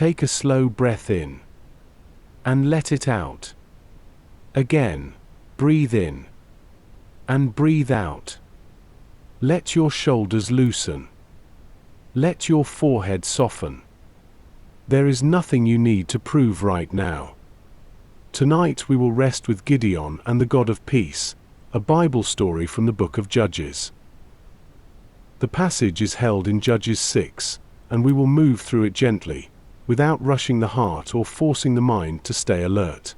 Take a slow breath in. And let it out. Again, breathe in. And breathe out. Let your shoulders loosen. Let your forehead soften. There is nothing you need to prove right now. Tonight we will rest with Gideon and the God of Peace, a Bible story from the book of Judges. The passage is held in Judges 6, and we will move through it gently, without rushing the heart or forcing the mind to stay alert.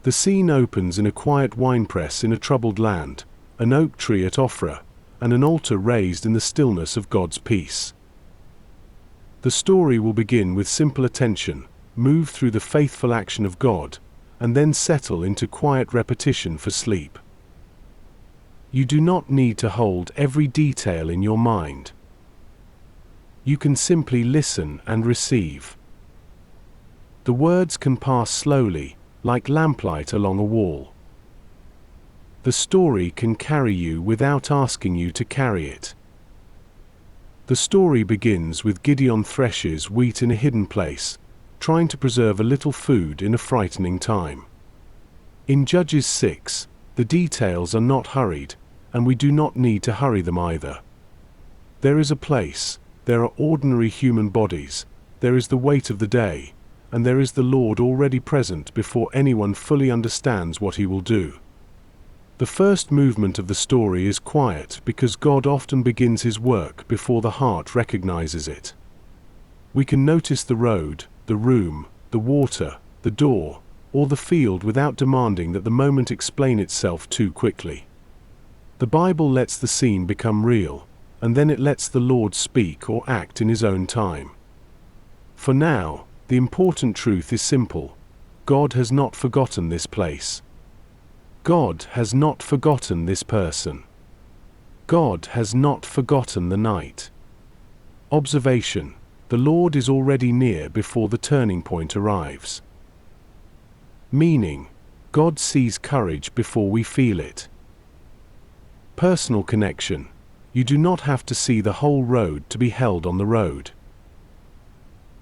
The scene opens in a quiet winepress in a troubled land, an oak tree at Ophrah, and an altar raised in the stillness of God's peace. The story will begin with simple attention, move through the faithful action of God, and then settle into quiet repetition for sleep. You do not need to hold every detail in your mind. You can simply listen and receive. The words can pass slowly, like lamplight along a wall. The story can carry you without asking you to carry it. The story begins with Gideon threshes wheat in a hidden place, trying to preserve a little food in a frightening time. In Judges 6, the details are not hurried, and we do not need to hurry them either. There is a place, there are ordinary human bodies, there is the weight of the day, and there is the Lord already present before anyone fully understands what he will do. The first movement of the story is quiet because God often begins his work before the heart recognizes it. We can notice the road, the room, the water, the door, or the field without demanding that the moment explain itself too quickly. The Bible lets the scene become real, and then it lets the Lord speak or act in his own time. For now, the important truth is simple: God has not forgotten this place. God has not forgotten this person. God has not forgotten the night. Observation: the Lord is already near before the turning point arrives. Meaning: God sees courage before we feel it. Personal connection: you do not have to see the whole road to be held on the road.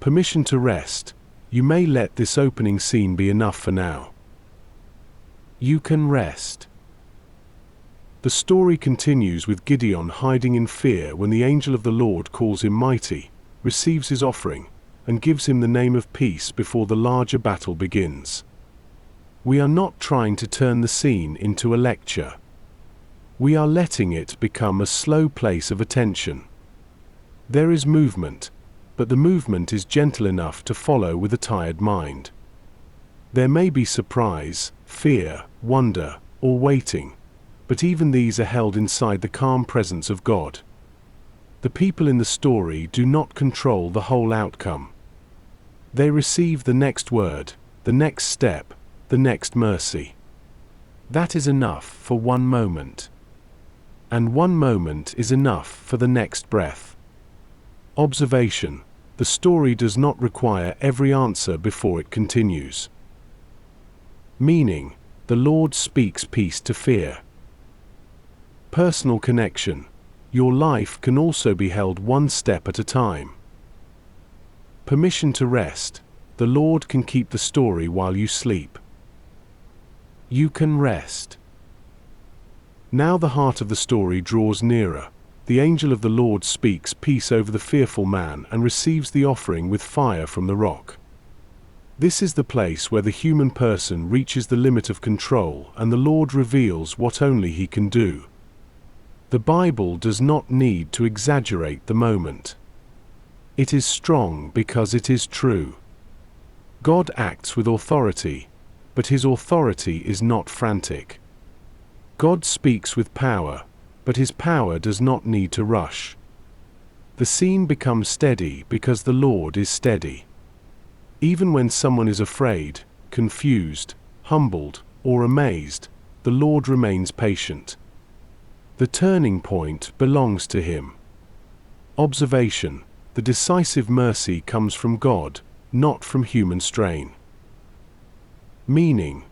Permission to rest: you may let this opening scene be enough for now. You can rest. The story continues with Gideon hiding in fear when the angel of the Lord calls him mighty, receives his offering, and gives him the name of peace before the larger battle begins. We are not trying to turn the scene into a lecture. We are letting it become a slow place of attention. There is movement, but the movement is gentle enough to follow with a tired mind. There may be surprise, fear, wonder, or waiting, but even these are held inside the calm presence of God. The people in the story do not control the whole outcome. They receive the next word, the next step, the next mercy. That is enough for one moment. And one moment is enough for the next breath. Observation: the story does not require every answer before it continues. Meaning: the Lord speaks peace to fear. Personal connection: your life can also be held one step at a time. Permission to rest: the Lord can keep the story while you sleep. You can rest. Now the heart of the story draws nearer. The angel of the Lord speaks peace over the fearful man and receives the offering with fire from the rock. This is the place where the human person reaches the limit of control and the Lord reveals what only he can do. The Bible does not need to exaggerate the moment. It is strong because it is true. God acts with authority, but his authority is not frantic. God speaks with power, but his power does not need to rush. The scene becomes steady because the Lord is steady. Even when someone is afraid, confused, humbled, or amazed, the Lord remains patient. The turning point belongs to him. Observation: the decisive mercy comes from God, not from human strain. Meaning: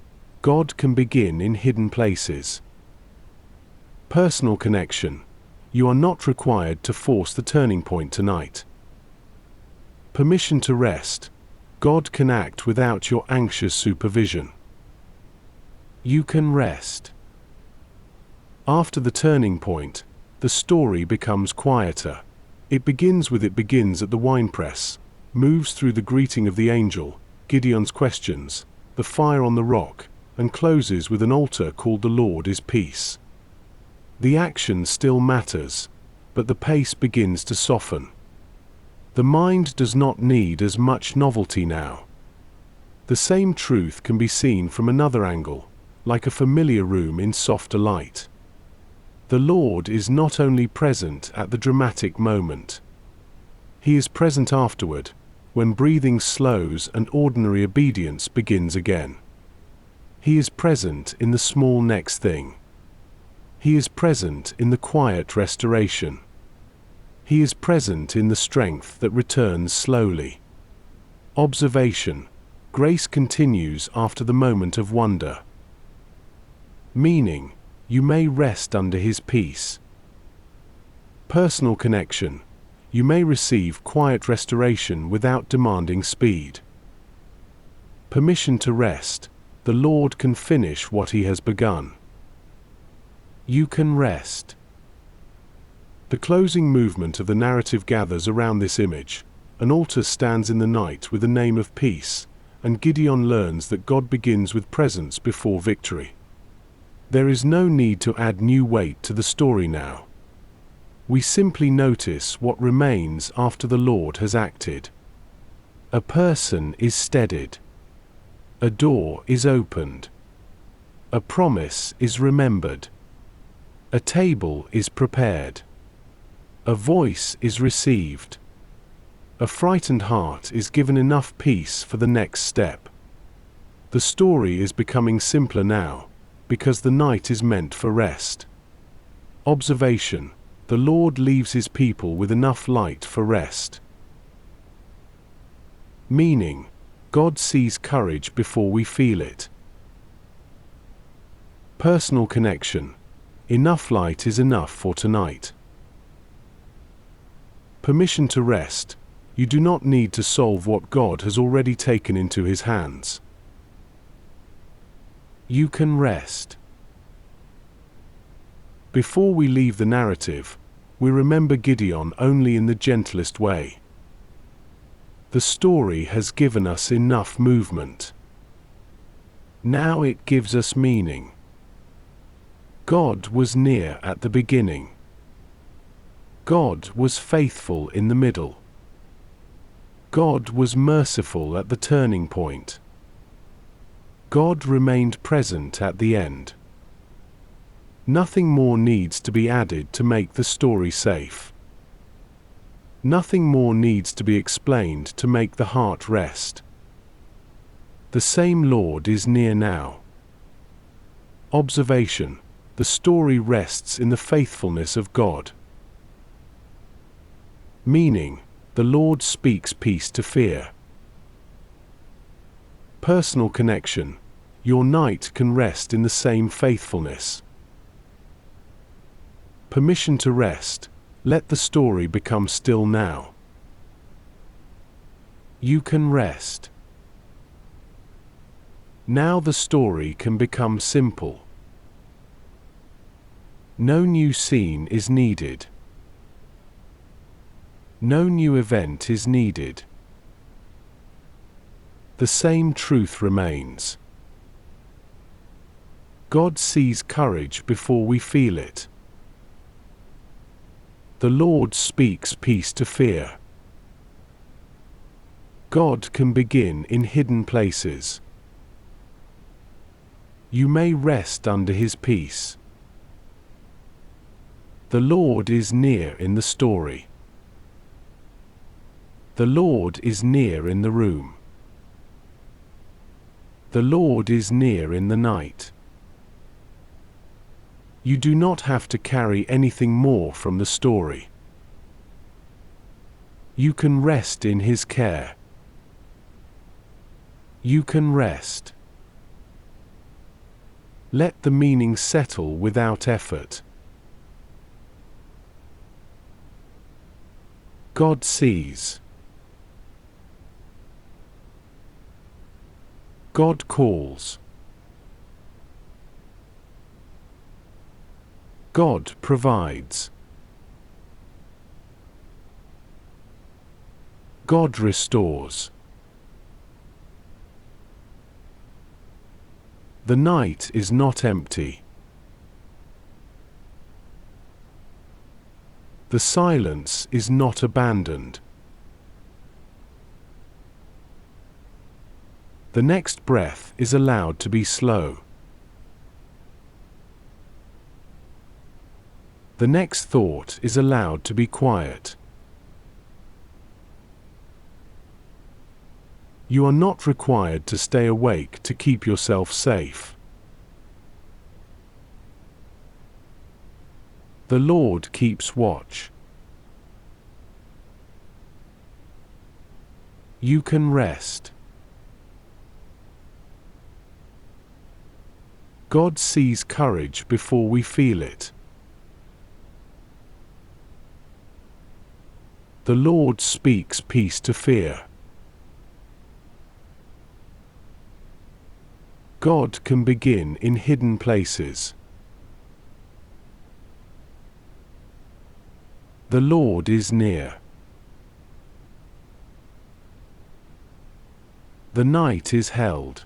God can begin in hidden places. Personal connection: you are not required to force the turning point tonight. Permission to rest. God can act without your anxious supervision. You can rest. After the turning point, the story becomes quieter. It begins at the winepress, moves through the greeting of the angel, Gideon's questions, the fire on the rock, and closes with an altar called "The Lord is Peace." The action still matters, but the pace begins to soften. The mind does not need as much novelty now. The same truth can be seen from another angle, like a familiar room in softer light. The Lord is not only present at the dramatic moment. He is present afterward, when breathing slows and ordinary obedience begins again. He is present in the small next thing. He is present in the quiet restoration. He is present in the strength that returns slowly. Observation. Grace continues after the moment of wonder. Meaning, you may rest under His peace. Personal connection. You may receive quiet restoration without demanding speed. Permission to rest. The Lord can finish what He has begun. You can rest. The closing movement of the narrative gathers around this image. An altar stands in the night with the name of peace, and Gideon learns that God begins with presence before victory. There is no need to add new weight to the story now. We simply notice what remains after the Lord has acted. A person is steadied. A door is opened. A promise is remembered. A table is prepared. A voice is received. A frightened heart is given enough peace for the next step. The story is becoming simpler now, because the night is meant for rest. Observation. The Lord leaves His people with enough light for rest. Meaning, God sees courage before we feel it. Personal connection. Enough light is enough for tonight. Permission to rest. You do not need to solve what God has already taken into His hands. You can rest. Before we leave the narrative, we remember Gideon only in the gentlest way. The story has given us enough movement. Now it gives us meaning. God was near at the beginning. God was faithful in the middle. God was merciful at the turning point. God remained present at the end. Nothing more needs to be added to make the story safe. Nothing more needs to be explained to make the heart rest. The same Lord is near now. Observation. The story rests in the faithfulness of God. Meaning, the Lord speaks peace to fear. Personal connection. Your night can rest in the same faithfulness. Permission to rest. Let the story become still now. You can rest. Now the story can become simple. No new scene is needed. No new event is needed. The same truth remains. God sees courage before we feel it. The Lord speaks peace to fear. God can begin in hidden places. You may rest under His peace. The Lord is near in the story. The Lord is near in the room. The Lord is near in the night. You do not have to carry anything more from the story. You can rest in His care. You can rest. Let the meaning settle without effort. God sees. God calls. God provides. God restores. The night is not empty. The silence is not abandoned. The next breath is allowed to be slow. The next thought is allowed to be quiet. You are not required to stay awake to keep yourself safe. The Lord keeps watch. You can rest. God sees courage before we feel it. The Lord speaks peace to fear. God can begin in hidden places. The Lord is near. The night is held.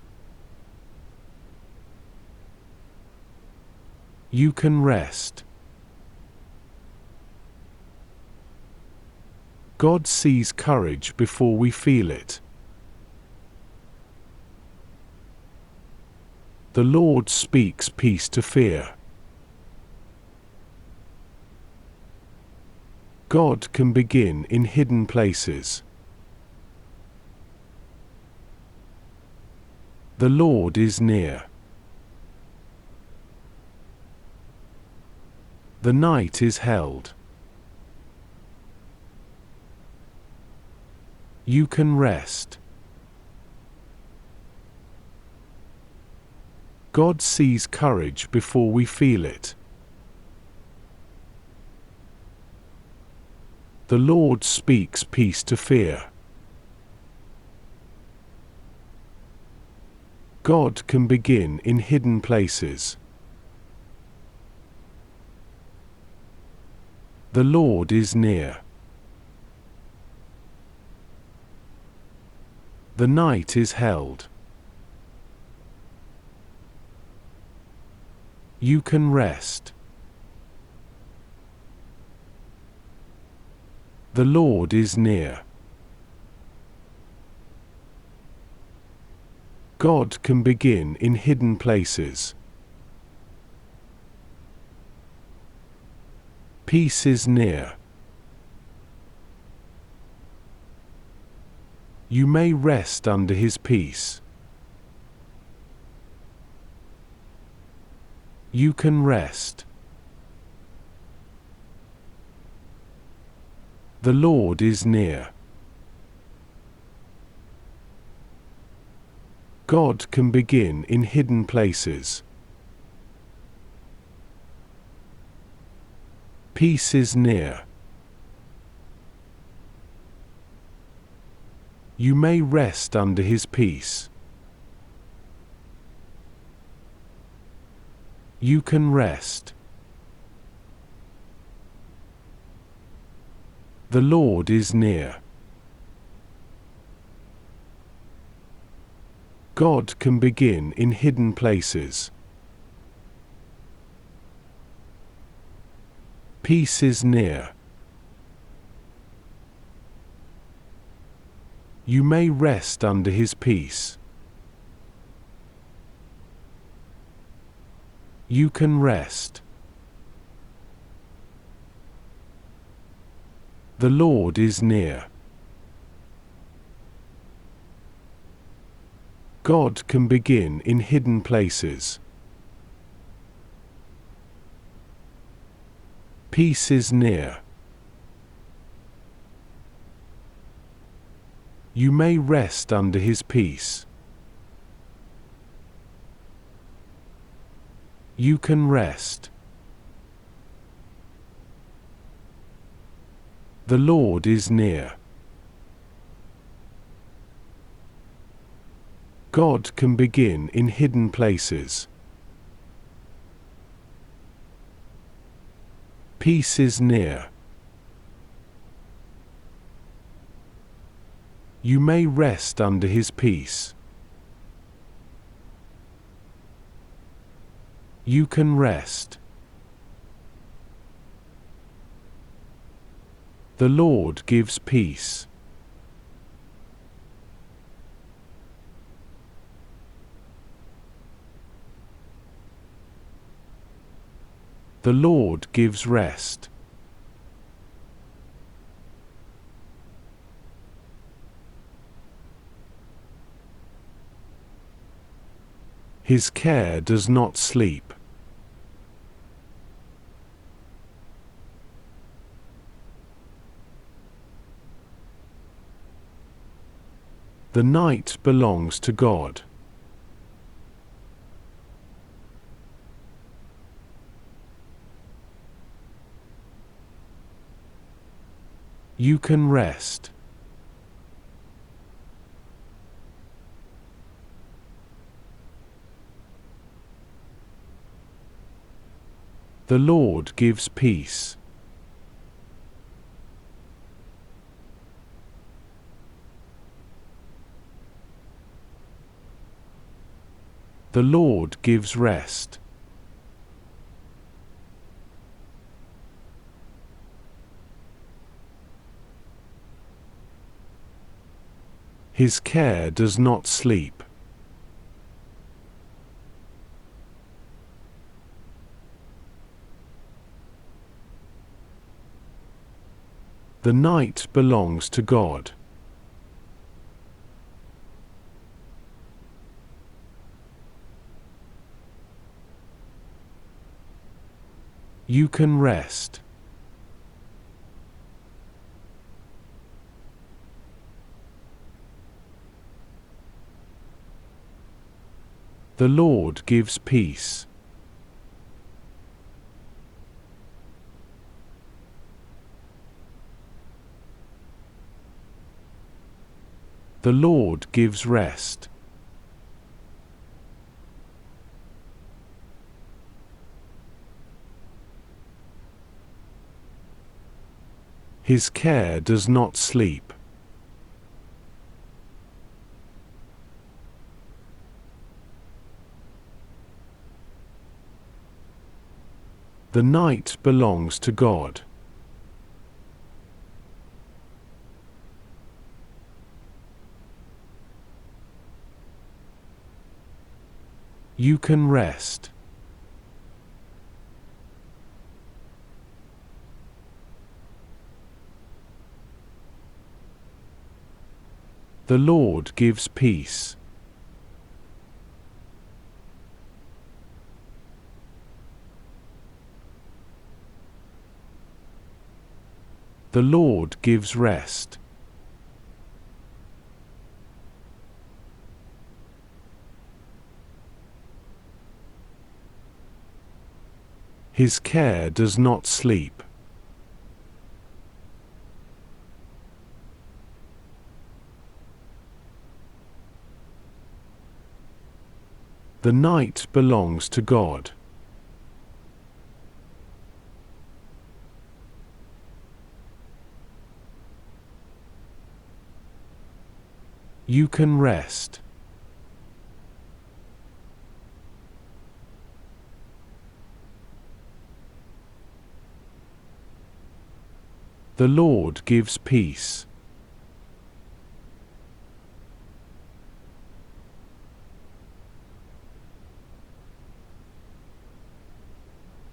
You can rest. God sees courage before we feel it. The Lord speaks peace to fear. God can begin in hidden places. The Lord is near. The night is held. You can rest. God sees courage before we feel it. The Lord speaks peace to fear. God can begin in hidden places. The Lord is near. The night is held. You can rest. The Lord is near. God can begin in hidden places. Peace is near. You may rest under His peace. You can rest. The Lord is near. God can begin in hidden places. Peace is near. You may rest under His peace. You can rest. The Lord is near. God can begin in hidden places. Peace is near. You may rest under His peace. You can rest. The Lord is near. God can begin in hidden places. Peace is near. You may rest under His peace. You can rest. The Lord is near. God can begin in hidden places. Peace is near. You may rest under His peace. You can rest. The Lord gives peace. The Lord gives rest. His care does not sleep. The night belongs to God. You can rest. The Lord gives peace. The Lord gives rest. His care does not sleep. The night belongs to God. You can rest. The Lord gives peace. The Lord gives rest. His care does not sleep. The night belongs to God. You can rest. The Lord gives peace. The Lord gives rest. His care does not sleep. The night belongs to God. You can rest. The Lord gives peace.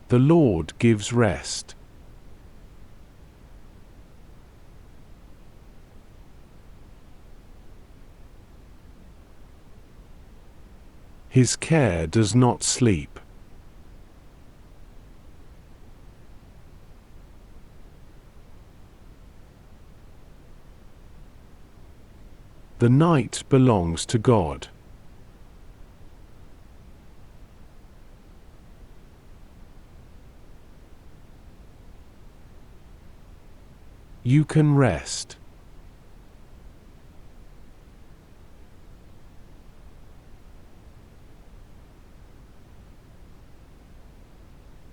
The Lord gives rest. His care does not sleep. The night belongs to God. You can rest.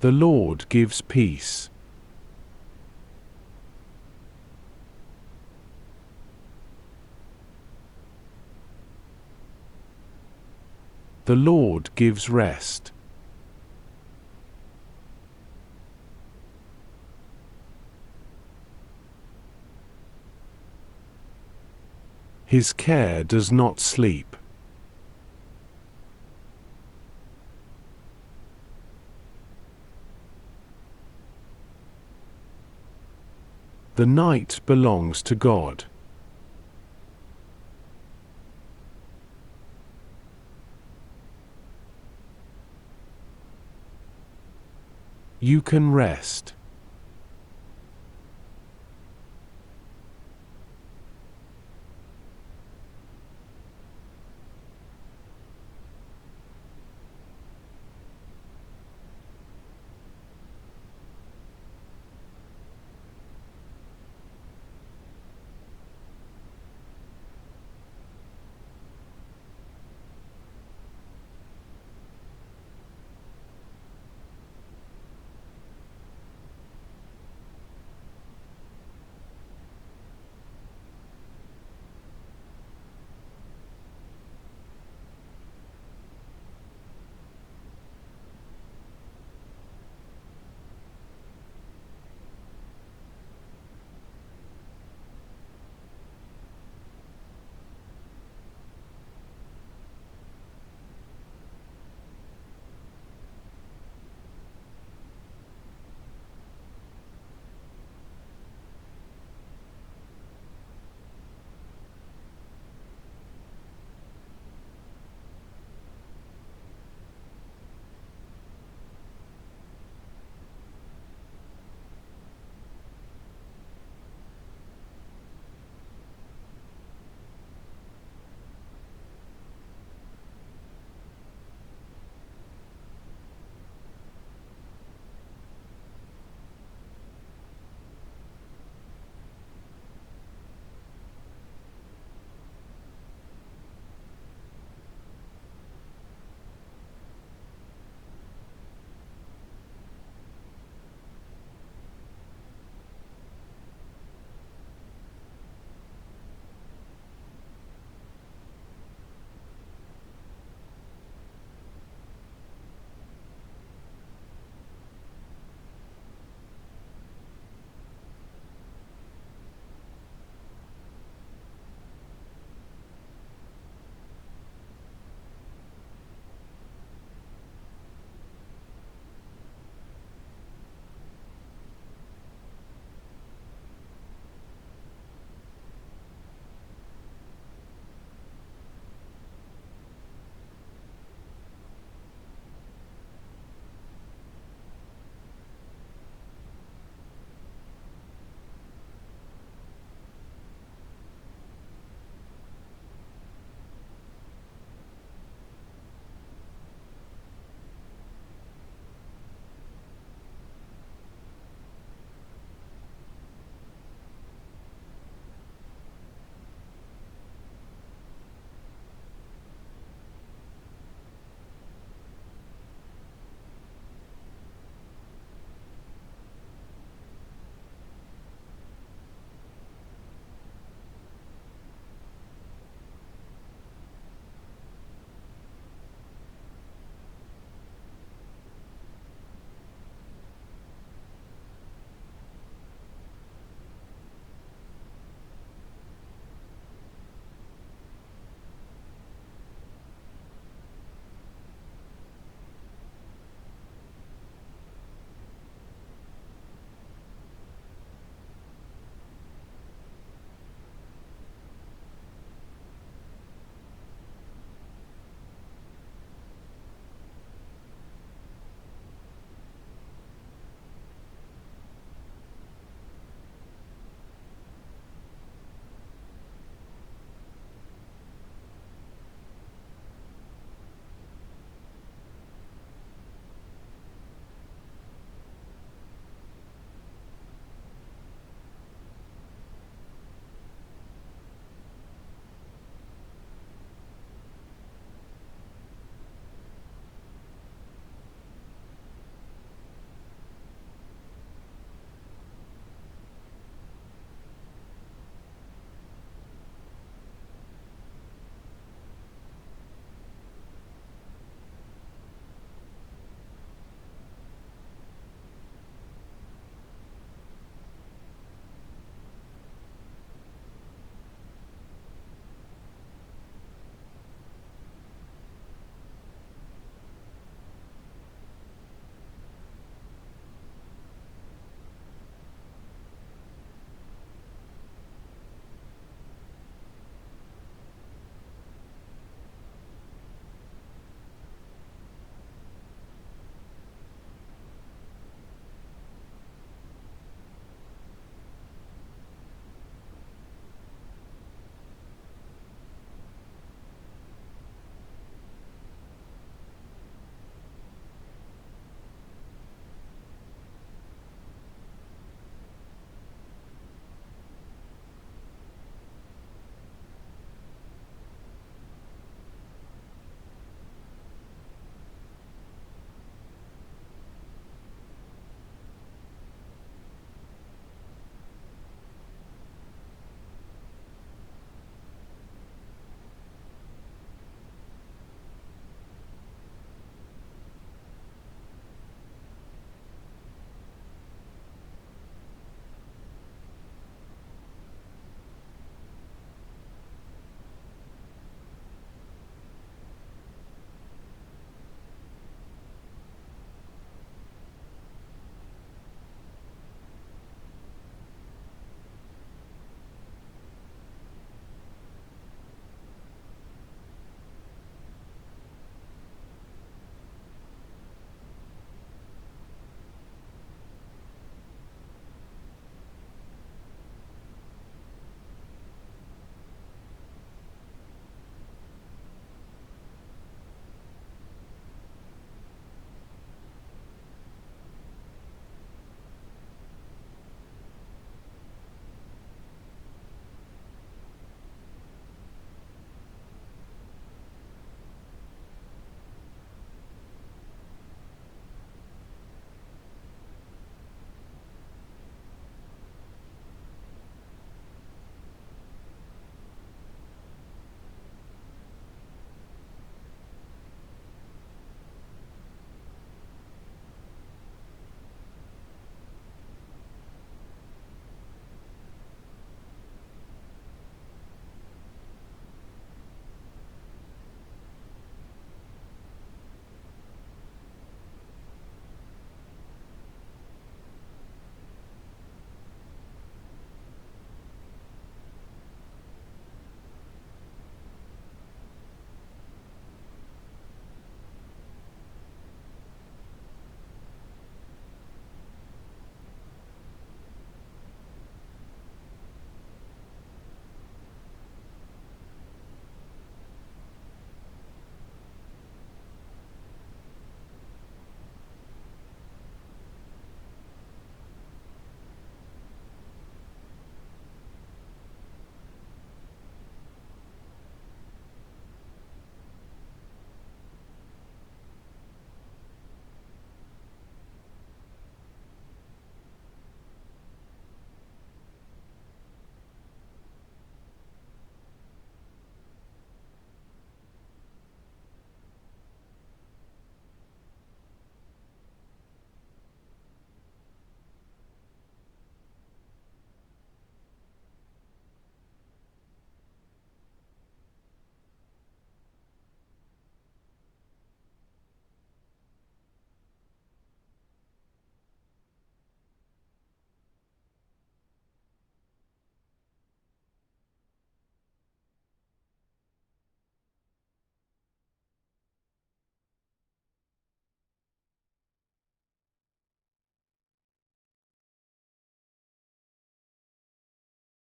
The Lord gives peace. The Lord gives rest. His care does not sleep. The night belongs to God. You can rest.